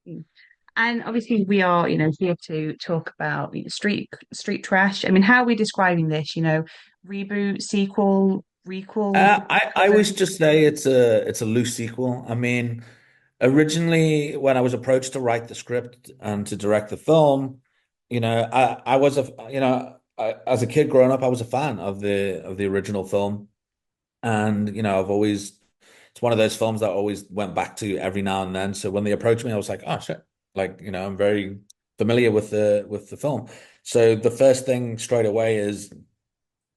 Mm. And obviously, we are, here to talk about street trash. I mean, how are we describing this? Reboot, sequel, requel, I always just say it's a loose sequel. I mean, originally when I was approached to write the script and to direct the film, I was as a kid growing up, I was a fan of the original film, and I've always it's one of those films that I always went back to every now and then. So when they approached me, I was like, oh shit, like I'm very familiar with the film. So the first thing straight away is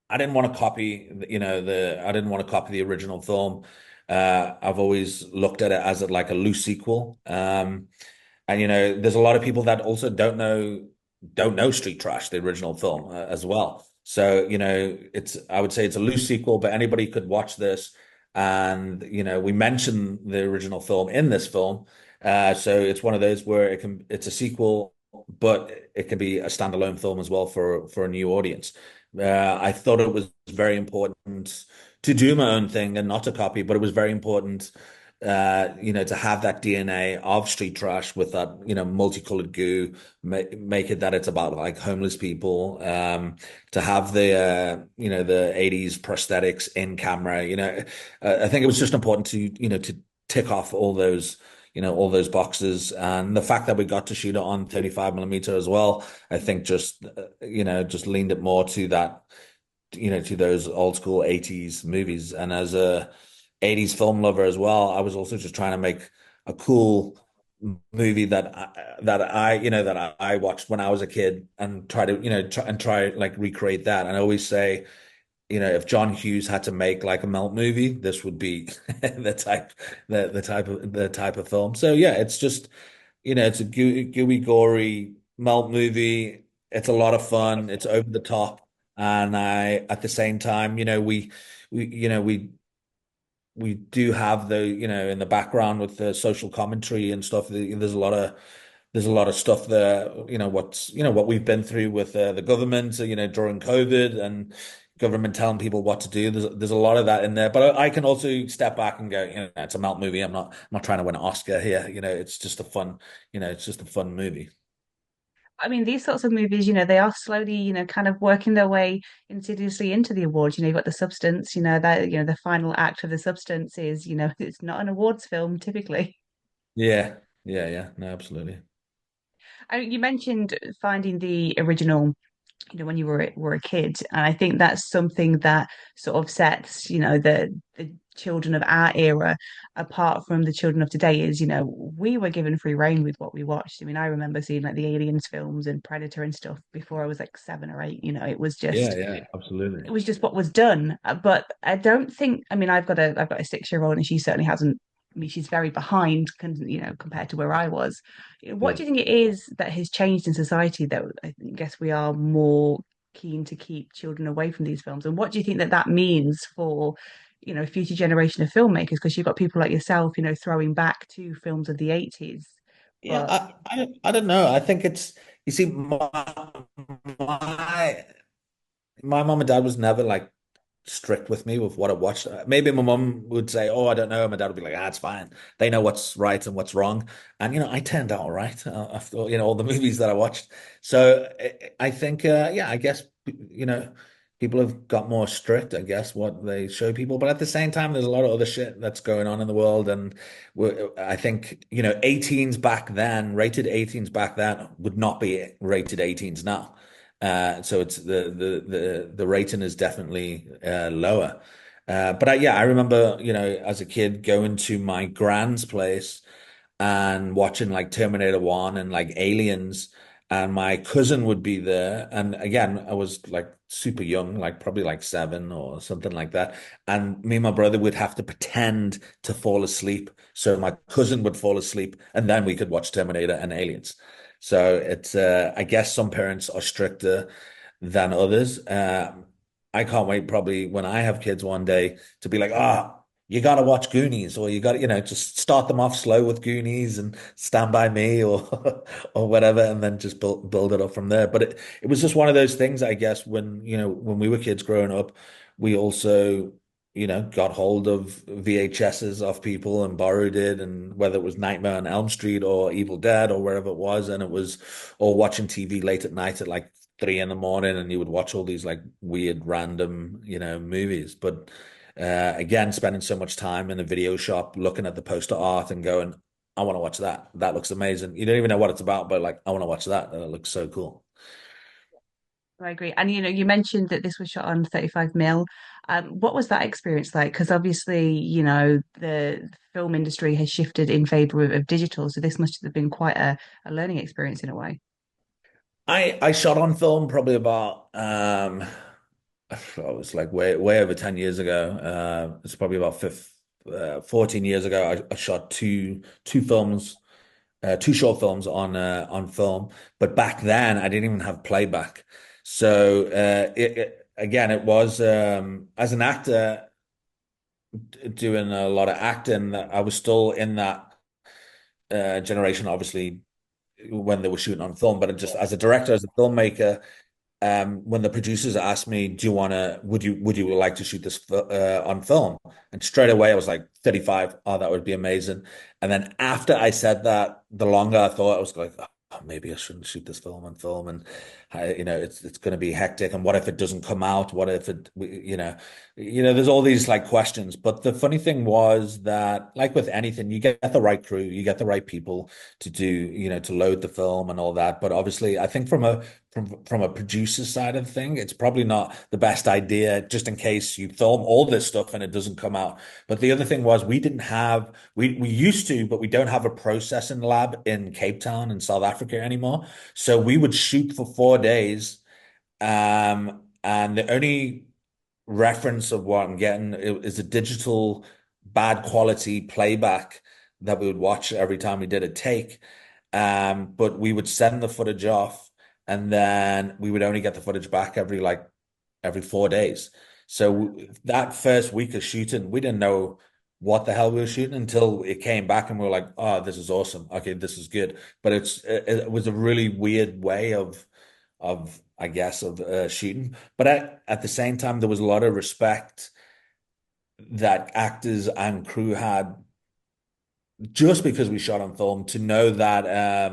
I didn't want to copy, I didn't want to copy the original film. I've always looked at it as like a loose sequel. And there's a lot of people that also don't know Street Trash, the original film, as well. So, I would say it's a loose sequel, but anybody could watch this. And, we mention the original film in this film. So it's one of those where it's a sequel, but it can be a standalone film as well for a new audience. I thought it was very important to do my own thing and not to copy, but it was very important, to have that DNA of street trash with that, multicolored goo, make it that it's about like homeless people, to have the 80s prosthetics in camera, I think it was just important to tick off all those boxes. And the fact that we got to shoot it on 35 millimeter as well, I think just leaned it more to that, to those old school 80s movies. And as a 80s film lover as well, I was also just trying to make a cool movie that I watched when I was a kid and try to, try like recreate that. And I always say, if John Hughes had to make like a melt movie, this would be the type of film. So yeah, it's just, it's a gooey, gory melt movie. It's a lot of fun. It's over the top, and at the same time, we, you know, we do have in the background with the social commentary and stuff. There's a lot of stuff there, what we've been through with the government, during COVID and government telling people what to do. There's a lot of that in there, but I can also step back and go, it's a melt movie. I'm not trying to win an Oscar here. It's just a fun movie. I mean, these sorts of movies, they are slowly, kind of working their way insidiously into the awards. You've got The Substance, that, the final act of The Substance is, it's not an awards film typically. Yeah, yeah, yeah. No, absolutely. You mentioned finding the original, when you were a kid, and I think that's something that sort of sets, the children of our era apart from the children of today. Is we were given free reign with what we watched. I mean, I remember seeing like the Aliens films and Predator and stuff before I was like 7 or 8. Yeah, yeah, absolutely. It was just what was done. But I don't think. I mean, I've got a 6-year old, and she certainly hasn't. I mean, she's very behind, compared to where I was. What Yeah. do you think it is that has changed in society that I guess we are more keen to keep children away from these films? And what do you think that that means for, future generation of filmmakers? Because you've got people like yourself, throwing back to films of the 80s. Yeah, But I don't know. I think it's you see my my mom and dad was never like strict with me with what I watched. Maybe my mom would say, "Oh, I don't know." My dad would be like, "Ah, it's fine. They know what's right and what's wrong." And I turned out all right after all the movies that I watched. So I think, yeah, I guess people have got more strict. I guess what they show people, but at the same time, there's a lot of other shit that's going on in the world, and I think 18s back then, rated 18s back then, would not be rated 18s now. So it's the rating is definitely lower. But yeah, I remember, as a kid going to my grand's place and watching like Terminator 1 and like Aliens, and my cousin would be there. And again, I was like super young, like probably like 7 or something like that. And me and my brother would have to pretend to fall asleep. So my cousin would fall asleep, and then we could watch Terminator and Aliens. So I guess some parents are stricter than others. I can't wait probably when I have kids one day to be like, you got to watch Goonies, or you got to, just start them off slow with Goonies and Stand By Me, or or whatever, and then just build it up from there. But it was just one of those things, I guess, when we were kids growing up, we also, got hold of VHSs of people and borrowed it, and whether it was Nightmare on Elm Street or Evil Dead or wherever it was, and it was or watching TV late at night at like 3 in the morning, and you would watch all these like weird random, movies. But again, spending so much time in a video shop looking at the poster art and going, I want to watch that. That looks amazing. You don't even know what it's about, but like, I want to watch that. That looks so cool. I agree. And you mentioned that this was shot on 35 mil. What was that experience like? Because obviously, the film industry has shifted in favor of digital, so this must have been quite a learning experience in a way. I shot on film probably about it was like way over 10 years ago. It's probably about 14 years ago. I shot two films, two short films on film. But back then I didn't even have playback. So again, it was as an actor doing a lot of acting. I was still in that generation, obviously, when they were shooting on film. But just as a director, as a filmmaker, when the producers asked me, "Do you want to? Would you like to shoot this on film?" And straight away, I was like, "35. Oh, that would be amazing." And then after I said that, the longer I thought, I was like, "Oh, maybe I shouldn't shoot this film on film." And it's going to be hectic. And what if it doesn't come out? What if there's all these like questions. But the funny thing was that, like with anything, you get the right crew, you get the right people to do, to load the film and all that. But obviously, I think from a producer side of the thing, it's probably not the best idea just in case you film all this stuff and it doesn't come out. But the other thing was we used to, but we don't have a processing lab in Cape Town in South Africa anymore. So we would shoot for 4 days. And the only reference of what I'm getting is a digital bad quality playback that we would watch every time we did a take. But we would send the footage off, and then we would only get the footage back every 4 days. So that first week of shooting, we didn't know what the hell we were shooting until it came back, and we were like, "Oh, this is awesome. Okay, this is good." But it was a really weird way of I guess of shooting. But at the same time, there was a lot of respect that actors and crew had just because we shot on film to know that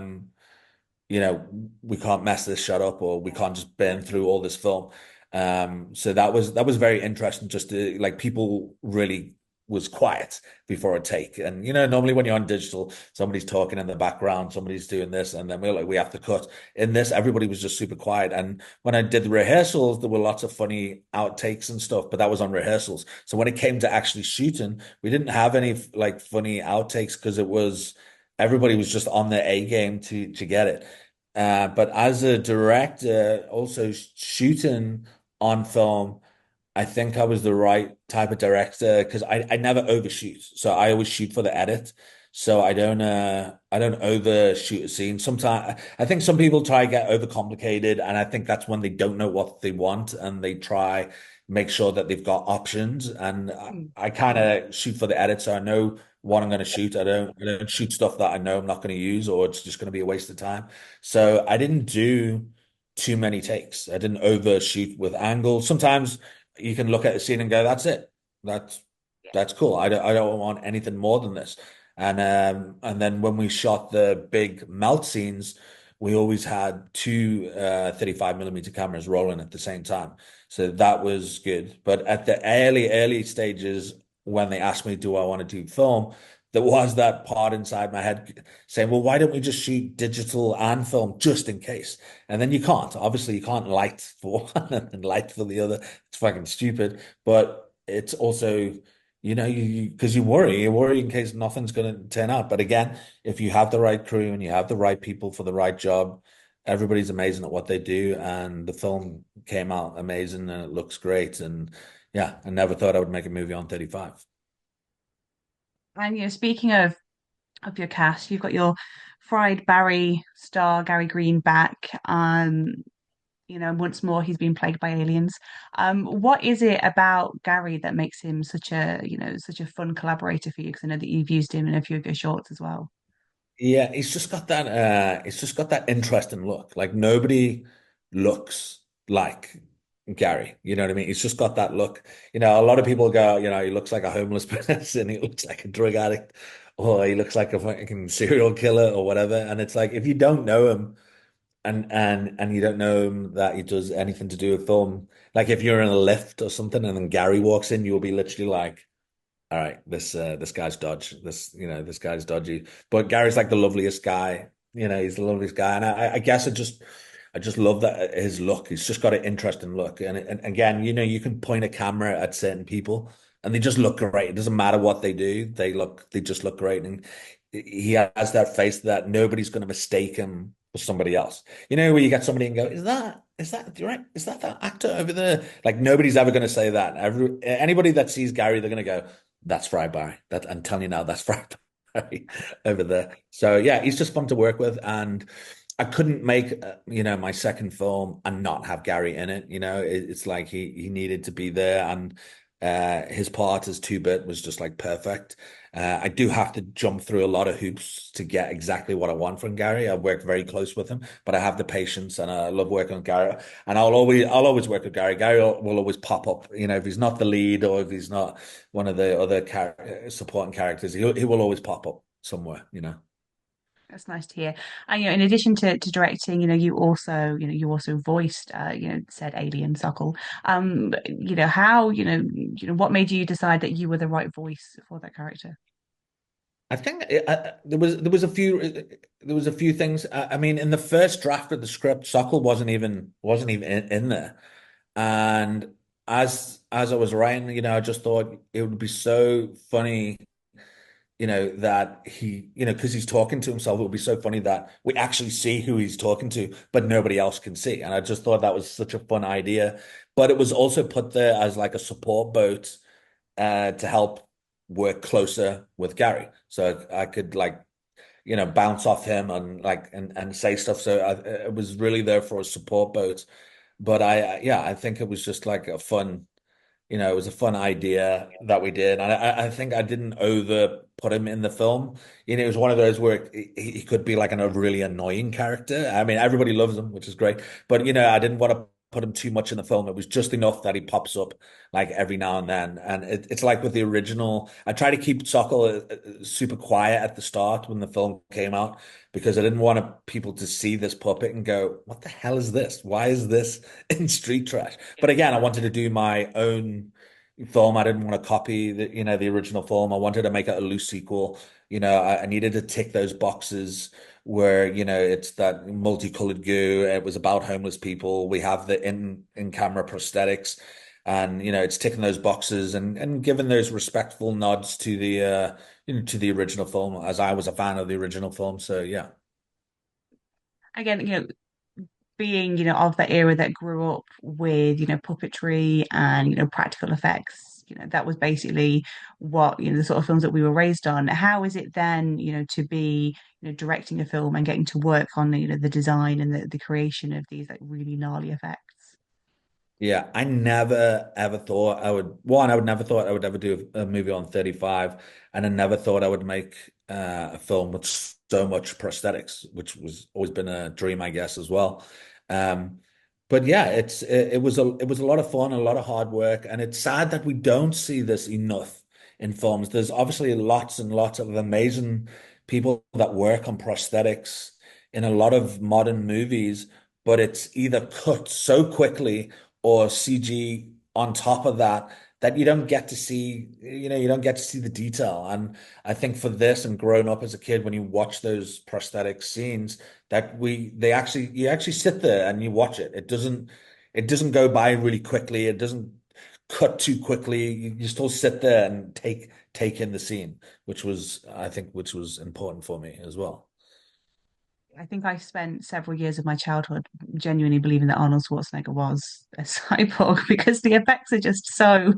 we can't mess this shot up or we can't just burn through all this film. So that was very interesting. Just to like people really was quiet before a take, and normally when you're on digital, somebody's talking in the background, somebody's doing this, and then we have to cut. In this, everybody was just super quiet. And when I did the rehearsals, there were lots of funny outtakes and stuff, but that was on rehearsals. So when it came to actually shooting, we didn't have any like funny outtakes because it was everybody was just on their A game to get it. But as a director, also shooting on film, I think I was the right type of director because I never overshoot. So I always shoot for the edit. So I don't overshoot a scene. Sometimes I think some people try to get overcomplicated, and I think that's when they don't know what they want and they try make sure that they've got options. And Mm. I kind of shoot for the edit, so I know what I'm going to shoot. I don't shoot stuff that I know I'm not going to use or it's just going to be a waste of time. So I didn't do too many takes. I didn't overshoot with angles. Sometimes you can look at a scene and go, "That's it. That's that's cool. I don't want anything more than this." And then when we shot the big melt scenes, we always had two 35 millimeter cameras rolling at the same time. So that was good. But at the early stages, when they asked me, "Do I want to do film?" There was that part inside my head saying, "Well, why don't we just shoot digital and film just in case?" And then you can't. Obviously, you can't light for one and light for the other. It's fucking stupid. But it's also, because you worry in case nothing's going to turn out. But again, if you have the right crew and you have the right people for the right job, everybody's amazing at what they do. And the film came out amazing and it looks great. And yeah, I never thought I would make a movie on 35. And speaking of your cast, you've got your Fried Barry star Gary Green back. Once more he's been plagued by aliens. What is it about Gary that makes him such a fun collaborator for you? Because I know that you've used him in a few of your shorts as well. Yeah, he's just got that interesting look. Like nobody looks like Gary. You know what I mean? He's just got that look. You know, a lot of people go, you know, he looks like a homeless person, he looks like a drug addict, or he looks like a fucking serial killer or whatever. And it's like if you don't know him and you don't know him that he does anything to do with film, like if you're in a lift or something and then Gary walks in, you'll be literally like, all right, this guy's dodge. This guy's dodgy. But Gary's like the loveliest guy. You know, he's the loveliest guy, and I guess I just love that his look. He's just got an interesting look, and again, you know, you can point a camera at certain people, and they just look great. It doesn't matter what they do; they just look great, and he has that face that nobody's going to mistake him for somebody else. You know, where you get somebody and go, is that direct? Is that actor over there? Like nobody's ever going to say that. Anybody that sees Gary, they're going to go, that's fried Barry. That I'm telling you now, that's fried Barry over there. So yeah, he's just fun to work with, and I couldn't make my second film and not have Gary in it. You know, it's like he needed to be there, and his part as 2-Bit was just like perfect. I do have to jump through a lot of hoops to get exactly what I want from Gary. I've worked very close with him, but I have the patience and I love working with Gary. And I'll always work with Gary. Gary will always pop up. You know, if he's not the lead or if he's not one of the other supporting characters, he will always pop up somewhere. You know. That's nice to hear. And in addition to directing, you also voiced, said alien Suckle. How, what made you decide that you were the right voice for that character? I think there was a few things. I mean, in the first draft of the script, Sokol wasn't even in there, and as I was writing, you know, I just thought it would be so funny, you know, that because he's talking to himself, it would be so funny that we actually see who he's talking to, but nobody else can see. And I just thought that was such a fun idea. But it was also put there as like a support boat to help work closer with Gary. So I could like, bounce off him and like and say stuff. So it was really there for a support boat. But yeah, I think it was just like a fun, it was a fun idea that we did. And I think I didn't over put him in the film. You know, it was one of those where he could be like a really annoying character. I mean, everybody loves him, which is great. But, I didn't want to put him too much in the film. It was just enough that he pops up like every now and then. And it's like with the original, I try to keep Sokol super quiet at the start when the film came out because I didn't want people to see this puppet and go, what the hell is this? Why is this in street trash? But again, I wanted to do my own film. I didn't want to copy the original film. I wanted to make it a loose sequel. I needed to tick those boxes where, it's that multicolored goo. It was about homeless people. We have the in camera prosthetics, and it's ticking those boxes and giving those respectful nods to the original film, as I was a fan of the original film. So yeah. Again, being, of the era that grew up with, puppetry and, practical effects, that was basically what, the sort of films that we were raised on. How is it then, to be, directing a film and getting to work on, the design and the creation of these like really gnarly effects? Yeah, I never ever thought I would. One, I would never thought I would ever do a movie on 35, and I never thought I would make a film with so much prosthetics, which was always been a dream, I guess, as well. Um, but yeah, it was a lot of fun, a lot of hard work, and it's sad that we don't see this enough in films. There's obviously lots and lots of amazing people that work on prosthetics in a lot of modern movies, but it's either cut so quickly or CG on top of that that you don't get to see, you don't get to see the detail. And I think for this and growing up as a kid, when you watch those prosthetic scenes, you actually sit there and you watch it. It doesn't go by really quickly. It doesn't cut too quickly. You still sit there and take in the scene, which was important for me as well. I think I spent several years of my childhood genuinely believing that Arnold Schwarzenegger was a cyborg because the effects are just Yeah.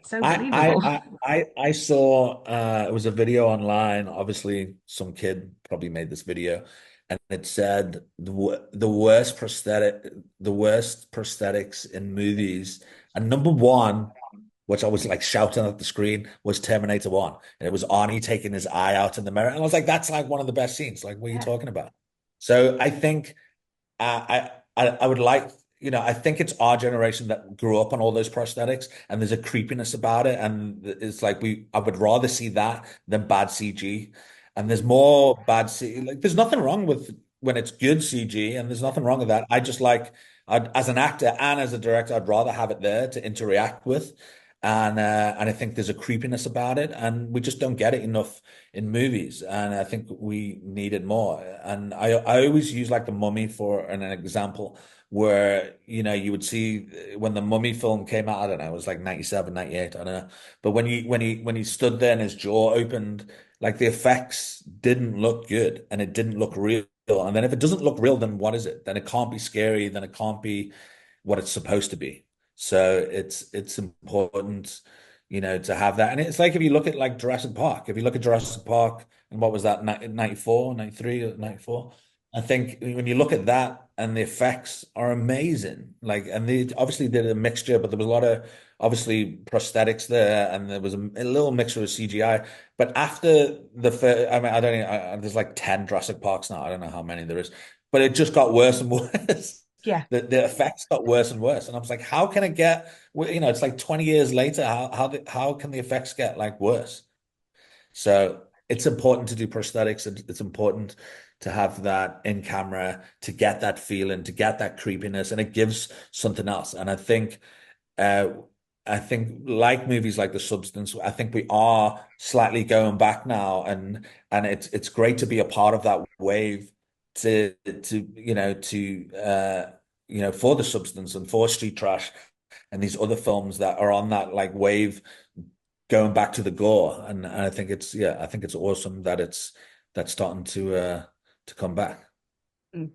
so I believable. I I saw it was a video online. Obviously, some kid probably made this video, and it said the worst prosthetics in movies, and number one, which I was like shouting at the screen, was Terminator 1. And it was Arnie taking his eye out in the mirror. And I was like, that's like one of the best scenes. Like, what are you Yeah. talking about? So I think I would like, I think it's our generation that grew up on all those prosthetics, and there's a creepiness about it, and it's like I would rather see that than bad CG. And there's more bad CG. Like, there's nothing wrong with when it's good CG, and there's nothing wrong with that. I just like, as an actor and as a director, I'd rather have it there to interact with. And I think there's a creepiness about it, and we just don't get it enough in movies. And I think we need it more. And I always use like the Mummy for an example where, you would see when the Mummy film came out, I don't know, it was like 97, 98, I don't know. But when he stood there and his jaw opened, like the effects didn't look good and it didn't look real. And then if it doesn't look real, then what is it? Then it can't be scary, then it can't be what it's supposed to be. So it's important, to have that. And it's like if you look at like Jurassic Park, if you look at Jurassic Park, and what was that, 94, 93, 94? I think when you look at that, and the effects are amazing. Like, and they obviously did a mixture, but there was a lot of obviously prosthetics there, and there was a little mixture of CGI. But after the first, I mean, I don't know, there's like 10 Jurassic Parks now. I don't know how many there is, but it just got worse and worse. Yeah. The effects got worse and worse, and I was like, how can it get? It's like 20 years later. How can the effects get like worse? So it's important to do prosthetics. It's important to have that in camera to get that feeling, to get that creepiness, and it gives something else. And uh, I think like movies like The Substance, I think we are slightly going back now, and it's great to be a part of that wave for The Substance and for Street Trash and these other films that are on that like wave going back to the gore. And I think it's awesome that it's that's starting to come back.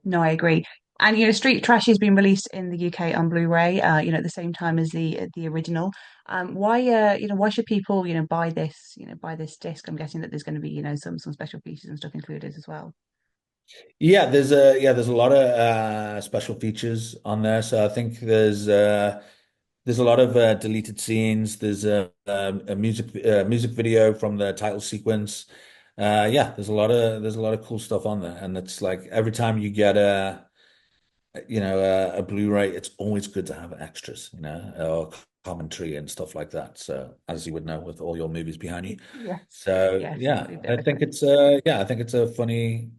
No, I agree. And Street Trash has been released in the UK on Blu-ray, at the same time as the original. Why should people, buy this disc? I'm guessing that there's going to be, some special features and stuff included as well. There's a lot of special features on there. So I think there's a lot of deleted scenes. There's a music video from the title sequence. There's a lot of cool stuff on there, and it's like every time you get a Blu-ray, it's always good to have extras, or commentary and stuff like that. So as you would know, with all your movies behind you. Yes. So Yes, yeah, absolutely I think everything. it's a funny,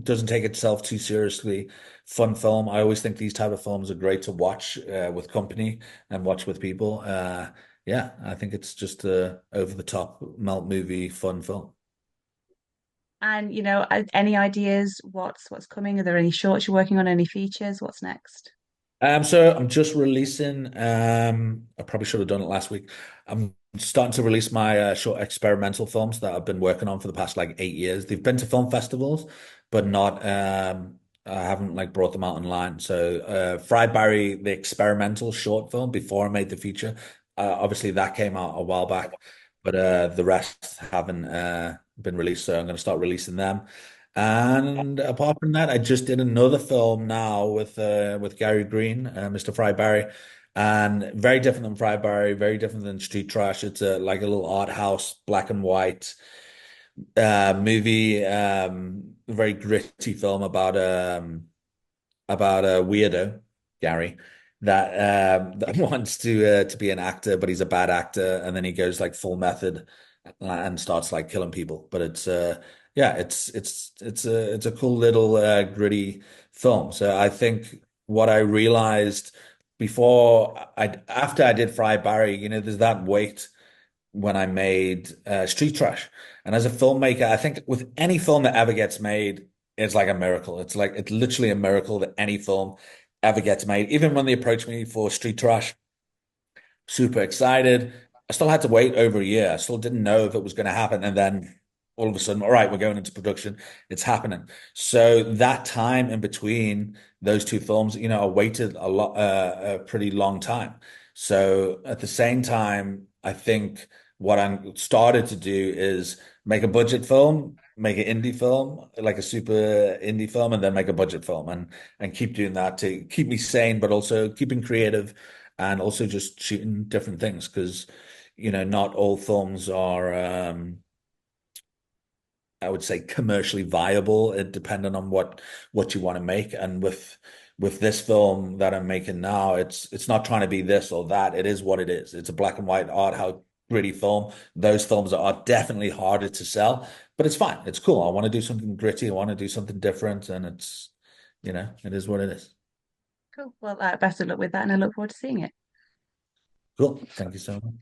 doesn't take itself too seriously, fun film. I always think these type of films are great to watch with company and watch with people. Yeah, I think it's just a over the top melt movie fun film. And any ideas what's coming? Are there any shorts you're working on? Any features? What's next? So I'm just releasing. I probably should have done it last week. I'm starting to release my short experimental films that I've been working on for the past like 8 years. They've been to film festivals, but not. I haven't like brought them out online. So, Fried Barry, the experimental short film before I made the feature. Obviously, that came out a while back, but the rest haven't been released. So I'm going to start releasing them. And apart from that, I just did another film now with Gary Green, Mr. Fryberry, and very different than Fryberry, very different than Street Trash. It's like a little art house, black and white movie, very gritty film about a weirdo, Gary, that wants to be an actor, but he's a bad actor, and then he goes like full method and starts like killing people. But it's a cool little gritty film. So I think what I realized after I did Fry Barry, there's that weight when I made Street Trash. And as a filmmaker, I think with any film that ever gets made, it's like a miracle. It's literally a miracle that any film ever gets made. Even when they approached me for Street Trash, super excited. I still had to wait over a year. I still didn't know if it was going to happen. And then all of a sudden, all right, we're going into production. It's happening. So that time in between those two films, I waited a pretty long time. So at the same time, I think what I started to do is make a budget film, make an indie film, like a super indie film, and then make a budget film, and keep doing that to keep me sane, but also keeping creative and also just shooting different things because not all films are I would say commercially viable, depending on what you want to make. And with this film that I'm making now, it's not trying to be this or that. It is what it is. It's a black and white art house gritty film. Those films are definitely harder to sell, but it's fine. It's cool. I want to do something gritty. I want to do something different, and it is what it is. Cool. Well, best of luck with that, and I look forward to seeing it. Cool. Thank you so much.